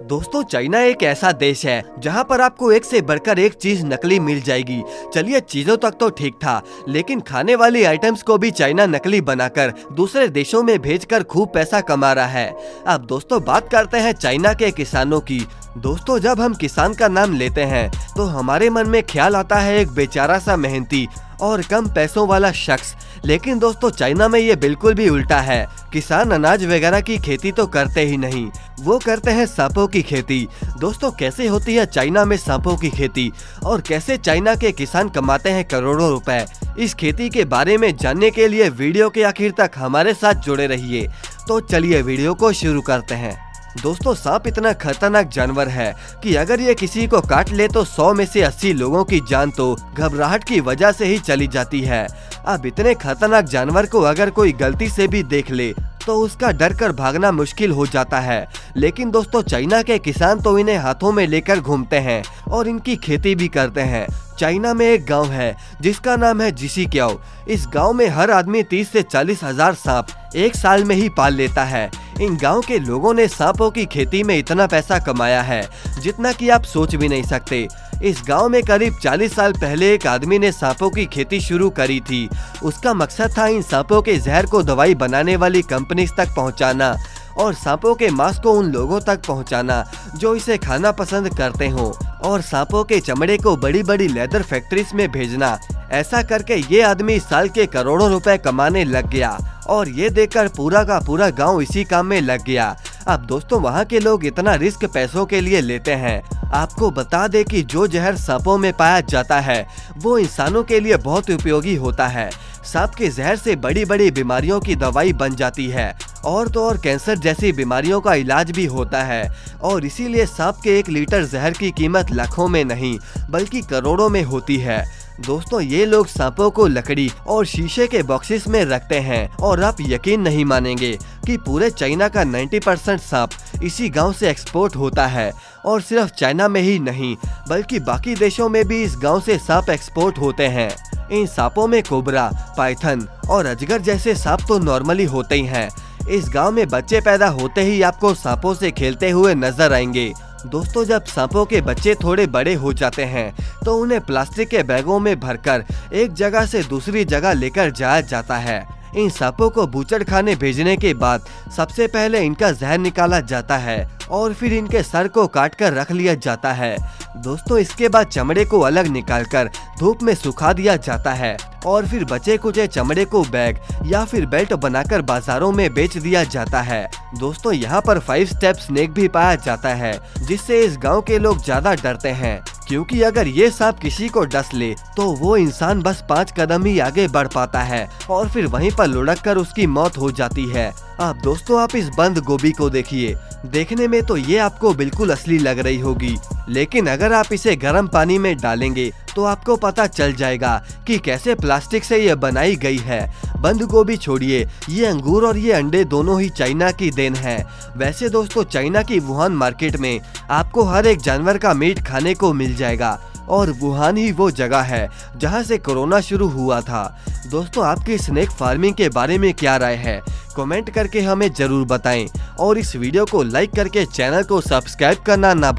दोस्तों, चाइना एक ऐसा देश है जहां पर आपको एक से बढ़कर एक चीज नकली मिल जाएगी। चलिए, चीजों तक तो ठीक था, लेकिन खाने वाली आइटम्स को भी चाइना नकली बनाकर दूसरे देशों में भेजकर खूब पैसा कमा रहा है। अब दोस्तों, बात करते हैं चाइना के किसानों की। दोस्तों, जब हम किसान का नाम लेते हैं तो हमारे मन में ख्याल आता है एक बेचारा सा मेहनती और कम पैसों वाला शख्स। लेकिन दोस्तों, चाइना में ये बिल्कुल भी उल्टा है। किसान अनाज वगैरह की खेती तो करते ही नहीं, वो करते हैं सांपों की खेती। दोस्तों, कैसे होती है चाइना में सांपों की खेती और कैसे चाइना के किसान कमाते हैं करोड़ों रुपए, इस खेती के बारे में जानने के लिए वीडियो के आखिर तक हमारे साथ जुड़े रहिए। तो चलिए वीडियो को शुरू करते हैं। दोस्तों, सांप इतना खतरनाक जानवर है कि अगर ये किसी को काट ले तो 100 में से 80 लोगों की जान तो घबराहट की वजह से ही चली जाती है। अब इतने खतरनाक जानवर को अगर कोई गलती से भी देख ले तो उसका डर कर भागना मुश्किल हो जाता है। लेकिन दोस्तों, चाइना के किसान तो इन्हें हाथों में लेकर घूमते हैं और इनकी खेती भी करते हैं। चाइना में एक गांव है जिसका नाम है जिसीक्याओ। इस गांव में हर आदमी 30 से 40 हजार सांप एक साल में ही पाल लेता है। इन गांव के लोगों ने सांपों की खेती में इतना पैसा कमाया है जितना कि आप सोच भी नहीं सकते। इस गांव में करीब 40 साल पहले एक आदमी ने सांपों की खेती शुरू करी थी। उसका मकसद था इन सांपों के जहर को दवाई बनाने वाली कंपनी तक पहुंचाना और सांपों के मांस को उन लोगों तक पहुंचाना जो इसे खाना पसंद करते हों, और सांपों के चमड़े को बड़ी बड़ी लेदर फैक्ट्रीज में भेजना। ऐसा करके ये आदमी साल के करोड़ों रुपए कमाने लग गया और ये देखकर पूरा का पूरा गांव इसी काम में लग गया। अब दोस्तों, वहाँ के लोग इतना रिस्क पैसों के लिए लेते हैं। आपको बता दें कि जो जहर सांपों में पाया जाता है वो इंसानों के लिए बहुत उपयोगी होता है। सांप के जहर से बड़ी बड़ी बीमारियों की दवाई बन जाती है और तो और कैंसर जैसी बीमारियों का इलाज भी होता है। और इसीलिए सांप के 1 लीटर जहर की कीमत लाखों में नहीं बल्कि करोड़ों में होती है। दोस्तों, ये लोग सांपों को लकड़ी और शीशे के बॉक्सेस में रखते हैं और आप यकीन नहीं मानेंगे कि पूरे चाइना का 90% सांप इसी गांव से एक्सपोर्ट होता है। और सिर्फ चाइना में ही नहीं बल्कि बाकी देशों में भी इस गांव से सांप एक्सपोर्ट होते हैं। इन सांपों में कोबरा, पाइथन और अजगर जैसे सांप तो नॉर्मली होते ही हैं। इस गांव में बच्चे पैदा होते ही आपको सांपों से खेलते हुए नजर आएंगे। दोस्तों, जब सांपों के बच्चे थोड़े बड़े हो जाते हैं तो उन्हें प्लास्टिक के बैगों में भरकर एक जगह से दूसरी जगह लेकर जाया जाता है। इन सांपों को बूचड़ खाने भेजने के बाद सबसे पहले इनका जहर निकाला जाता है और फिर इनके सर को काट कर रख लिया जाता है। दोस्तों, इसके बाद चमड़े को अलग निकालकर धूप में सुखा दिया जाता है और फिर बचे कुचे चमड़े को बैग या फिर बेल्ट बनाकर बाजारों में बेच दिया जाता है। दोस्तों, यहाँ पर 5 स्टेप स्नेक भी पाया जाता है जिससे इस गांव के लोग ज्यादा डरते हैं, क्योंकि अगर ये सांप किसी को डस ले तो वो इंसान बस 5 कदम ही आगे बढ़ पाता है और फिर वहीं पर लुढ़क कर उसकी मौत हो जाती है। अब दोस्तों, आप इस बंद गोभी को देखिए। देखने में तो ये आपको बिल्कुल असली लग रही होगी, लेकिन अगर आप इसे गर्म पानी में डालेंगे तो आपको पता चल जाएगा कि कैसे प्लास्टिक से ये बनाई गई है। बंद गोभी छोड़िए, ये अंगूर और ये अंडे दोनों ही चाइना की देन है। वैसे दोस्तों, चाइना की वुहान मार्केट में आपको हर एक जानवर का मीट खाने को मिल जाएगा और वुहान ही वो जगह है जहां से कोरोना शुरू हुआ था। दोस्तों, आपकी स्नेक फार्मिंग के बारे में क्या राय है? कमेंट करके हमें जरूर बताएं और इस वीडियो को लाइक करके चैनल को सब्सक्राइब करना ना भूलें।